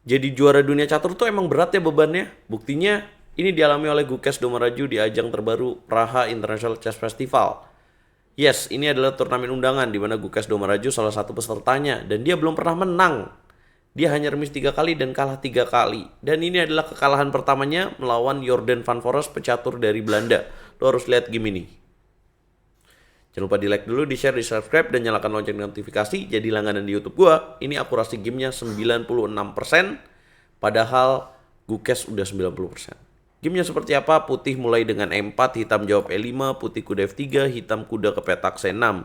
Jadi juara dunia catur tuh emang berat ya bebannya. Buktinya ini dialami oleh Gukes Domaraju di ajang terbaru Praha International Chess Festival. Yes, ini adalah turnamen undangan di mana Gukes Domaraju salah satu pesertanya dan dia belum pernah menang. Dia hanya remis 3 kali dan kalah 3 kali. Dan ini adalah kekalahan pertamanya melawan Jordan van Foreest, pecatur dari Belanda. Lo harus lihat game ini. Jangan lupa di like dulu, di share, di subscribe, dan nyalakan lonceng notifikasi. Jadi langganan di YouTube gua. Ini akurasi gamenya 96%. Padahal Gukes udah 90%. Gamenya seperti apa? Putih mulai dengan E4, hitam jawab E5, putih kuda F3, hitam kuda ke petak C6.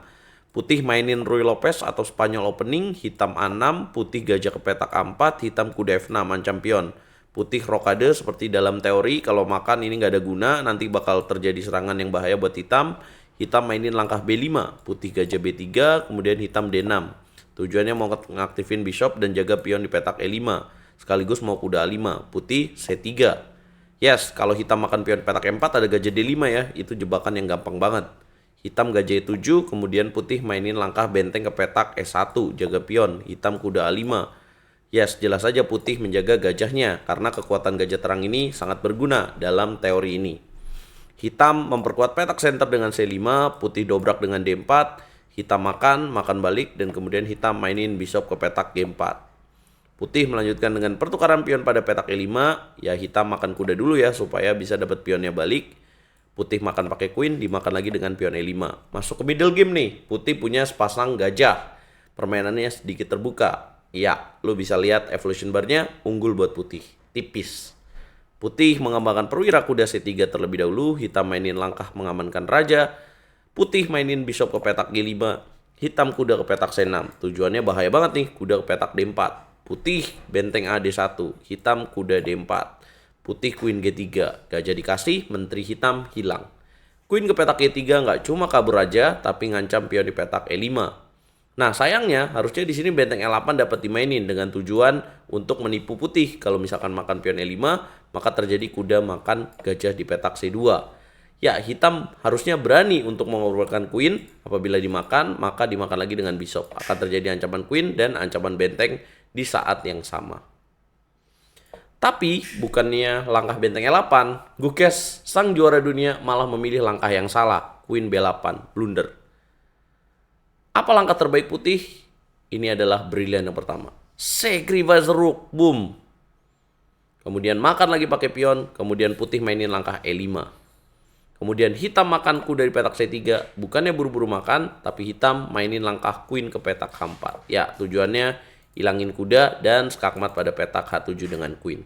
Putih mainin Ruy Lopez atau Spanyol opening, hitam A6, putih gajah ke petak A4, hitam kuda F6 ancam pion. Putih rokade seperti dalam teori, kalau makan ini nggak ada guna, nanti bakal terjadi serangan yang bahaya buat hitam. Hitam mainin langkah B5, putih gajah B3, kemudian hitam D6. Tujuannya mau ngaktifin bishop dan jaga pion di petak E5, sekaligus mau kuda A5, putih C3. Yes, kalau hitam makan pion petak E4 ada gajah D5 ya, itu jebakan yang gampang banget. Hitam gajah E7, kemudian putih mainin langkah benteng ke petak E1, jaga pion, hitam kuda A5. Yes, jelas saja putih menjaga gajahnya, karena kekuatan gajah terang ini sangat berguna dalam teori ini. Hitam memperkuat petak center dengan C5, putih dobrak dengan D4, hitam makan balik, dan kemudian hitam mainin bishop ke petak G4. Putih melanjutkan dengan pertukaran pion pada petak E5, ya hitam makan kuda dulu ya supaya bisa dapat pionnya balik. Putih makan pakai queen, dimakan lagi dengan pion E5. Masuk ke middle game nih, putih punya sepasang gajah. Permainannya sedikit terbuka. Ya, lo bisa lihat evolution bar-nya unggul buat putih, tipis. Putih mengembangkan perwira kuda C3 terlebih dahulu, hitam mainin langkah mengamankan raja. Putih mainin bishop ke petak G5, hitam kuda ke petak C6. Tujuannya bahaya banget nih, kuda ke petak D4. Putih benteng AD1, hitam kuda D4. Putih queen G3, gajah dikasih, menteri hitam hilang. Queen ke petak E3 nggak cuma kabur aja, tapi ngancam pion di petak E5. Nah sayangnya harusnya di sini benteng E8 dapat dimainin dengan tujuan untuk menipu putih. Kalau misalkan makan pion E5, maka terjadi kuda makan gajah di petak C2. Ya, hitam harusnya berani untuk mengorbankan queen. Apabila dimakan, maka dimakan lagi dengan bishop. Akan terjadi ancaman queen dan ancaman benteng di saat yang sama. Tapi bukannya langkah benteng E8, Gukes sang juara dunia malah memilih langkah yang salah, queen B8, blunder. Apa langkah terbaik putih? Ini adalah brilian yang pertama. Sacrifice rook, boom. Kemudian makan lagi pakai pion, kemudian putih mainin langkah E5. Kemudian hitam makan kuda di petak C3, bukannya buru-buru makan, tapi hitam mainin langkah queen ke petak H4. Ya, tujuannya hilangin kuda dan skakmat pada petak H7 dengan queen.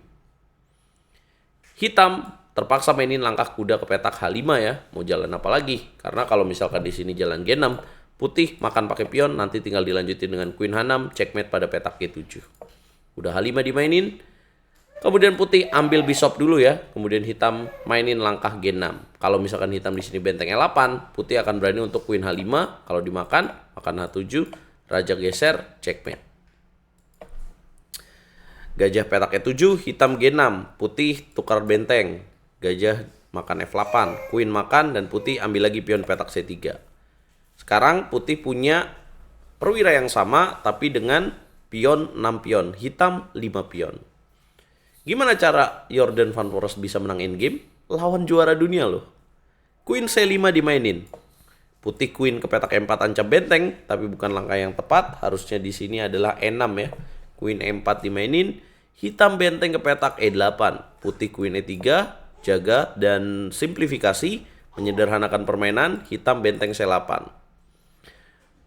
Hitam terpaksa mainin langkah kuda ke petak H5 ya, mau jalan apa lagi? Karena kalau misalkan di sini jalan G6, putih makan pakai pion, nanti tinggal dilanjutin dengan queen H6, checkmate pada petak G7. Udah H5 dimainin, kemudian putih ambil bishop dulu ya, kemudian hitam mainin langkah G6. Kalau misalkan hitam di sini benteng E8, putih akan berani untuk queen H5, kalau dimakan, makan H7, raja geser, checkmate. Gajah petak E7, hitam G6, putih tukar benteng. Gajah makan F8, queen makan, dan putih ambil lagi pion petak C3. Sekarang putih punya perwira yang sama, tapi dengan pion 6 pion, hitam 5 pion. Gimana cara Jordan van Foreest bisa menang endgame? Lawan juara dunia loh. Queen C5 dimainin. Putih queen ke petak E4 ancam benteng, tapi bukan langkah yang tepat. Harusnya di sini adalah E6 ya. Queen E4 dimainin, hitam benteng ke petak E8, putih queen E3, jaga dan simplifikasi, menyederhanakan permainan, hitam benteng C8.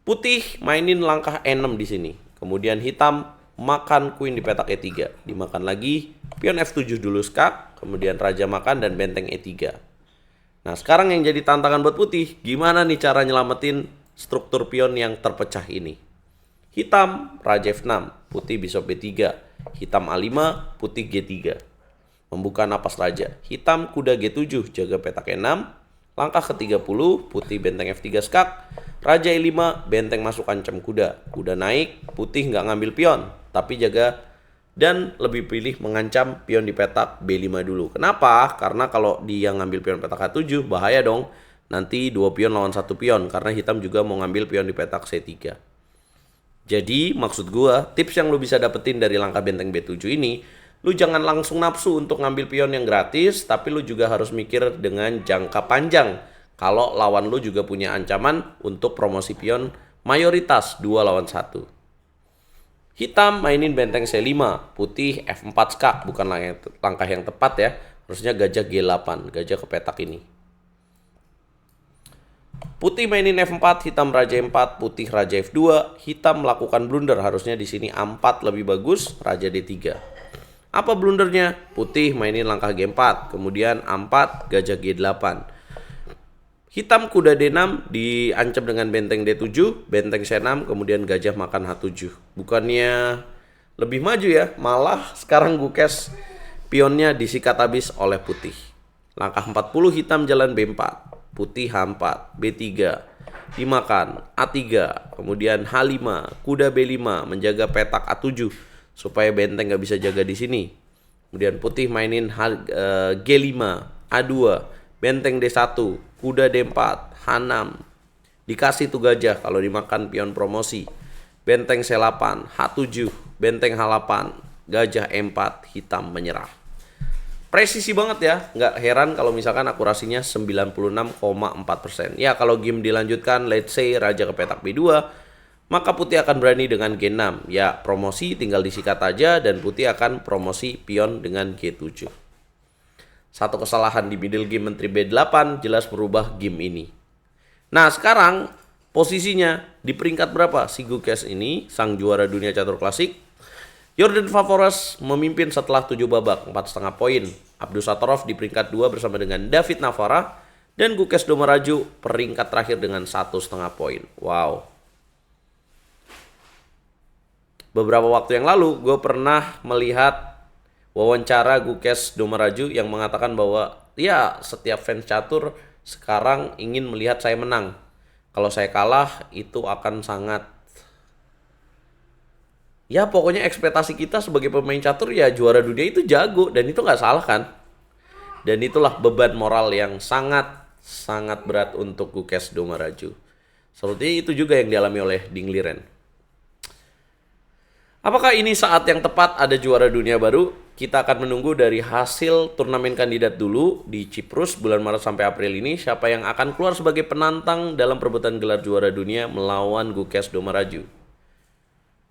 Putih mainin langkah E6 di sini, kemudian hitam makan queen di petak E3, dimakan lagi, pion F7 dulu skak, kemudian raja makan dan benteng E3. Nah sekarang yang jadi tantangan buat putih, gimana nih cara nyelamatin struktur pion yang terpecah ini? Hitam raja F6, putih bishop B3, hitam A5, putih G3. Membuka napas raja, hitam kuda G7, jaga petak E6. Langkah ke-30, putih benteng F3 skak, raja E5, benteng masuk ancam kuda. Kuda naik, putih nggak ngambil pion, tapi jaga dan lebih pilih mengancam pion di petak B5 dulu. Kenapa? Karena kalau dia ngambil pion petak H7, bahaya dong. Nanti 2 pion lawan 1 pion, karena hitam juga mau ngambil pion di petak C3. Jadi maksud gua, tips yang lu bisa dapetin dari langkah benteng B7 ini, lu jangan langsung nafsu untuk ngambil pion yang gratis, tapi lu juga harus mikir dengan jangka panjang. Kalau lawan lu juga punya ancaman untuk promosi pion mayoritas 2 lawan 1. Hitam mainin benteng C5, putih F4 skak, bukan langkah yang tepat ya. Harusnya gajah G8, gajah ke petak ini. Putih mainin F4, hitam raja E4, putih raja F2, hitam melakukan blunder. Harusnya di sini A4 lebih bagus, raja D3. Apa blundernya? Putih mainin langkah G4, kemudian A4, gajah G8. Hitam kuda D6 diancam dengan benteng D7, benteng C6, kemudian gajah makan H7. Bukannya lebih maju ya, malah sekarang Gukes pionnya disikat habis oleh putih. Langkah 40 hitam jalan B4. Putih H4, B3, dimakan, A3, kemudian H5, kuda B5 menjaga petak A7 supaya benteng gak bisa jaga di sini. Kemudian putih mainin G5, A2, benteng D1, kuda D4, H6, dikasih tuh gajah kalau dimakan pion promosi. Benteng C8, H7, benteng H8, gajah E4, hitam menyerah. Presisi banget ya, nggak heran kalau misalkan akurasinya 96,4%. Ya kalau game dilanjutkan, let's say raja ke petak B2, maka putih akan berani dengan G6. Ya promosi tinggal disikat aja dan putih akan promosi pion dengan G7. Satu kesalahan di middle game menteri B8 jelas merubah game ini. Nah sekarang posisinya di peringkat berapa si Gukes ini, sang juara dunia catur klasik? Yordan Favoras memimpin setelah 7 babak, 4,5 poin. Abdusattorov di peringkat 2 bersama dengan David Navara. Dan Gukes Domaraju peringkat terakhir dengan 1,5 poin. Wow. Beberapa waktu yang lalu gue pernah melihat wawancara Gukes Domaraju yang mengatakan bahwa ya setiap fans catur sekarang ingin melihat saya menang. Kalau saya kalah itu akan sangat, ya pokoknya ekspektasi kita sebagai pemain catur ya juara dunia itu jago, dan itu nggak salah kan. Dan itulah beban moral yang sangat berat untuk Gukes Domaraju. Seperti itu juga yang dialami oleh Ding Liren. Apakah ini saat yang tepat ada juara dunia baru? Kita akan menunggu dari hasil turnamen kandidat dulu di Cyprus bulan Maret sampai April ini. Siapa yang akan keluar sebagai penantang dalam perebutan gelar juara dunia melawan Gukes Domaraju.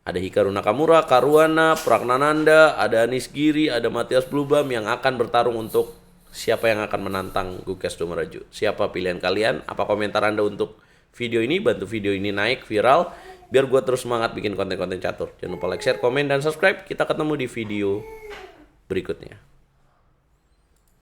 Ada Hikaru Nakamura, Caruana, Pragnananda, ada Anies Giri, ada Matthias Blubam yang akan bertarung untuk siapa yang akan menantang Gukes Domaraju. Siapa pilihan kalian? Apa komentar Anda untuk video ini? Bantu video ini naik viral biar gue terus semangat bikin konten-konten catur. Jangan lupa like, share, komen, dan subscribe. Kita ketemu di video berikutnya.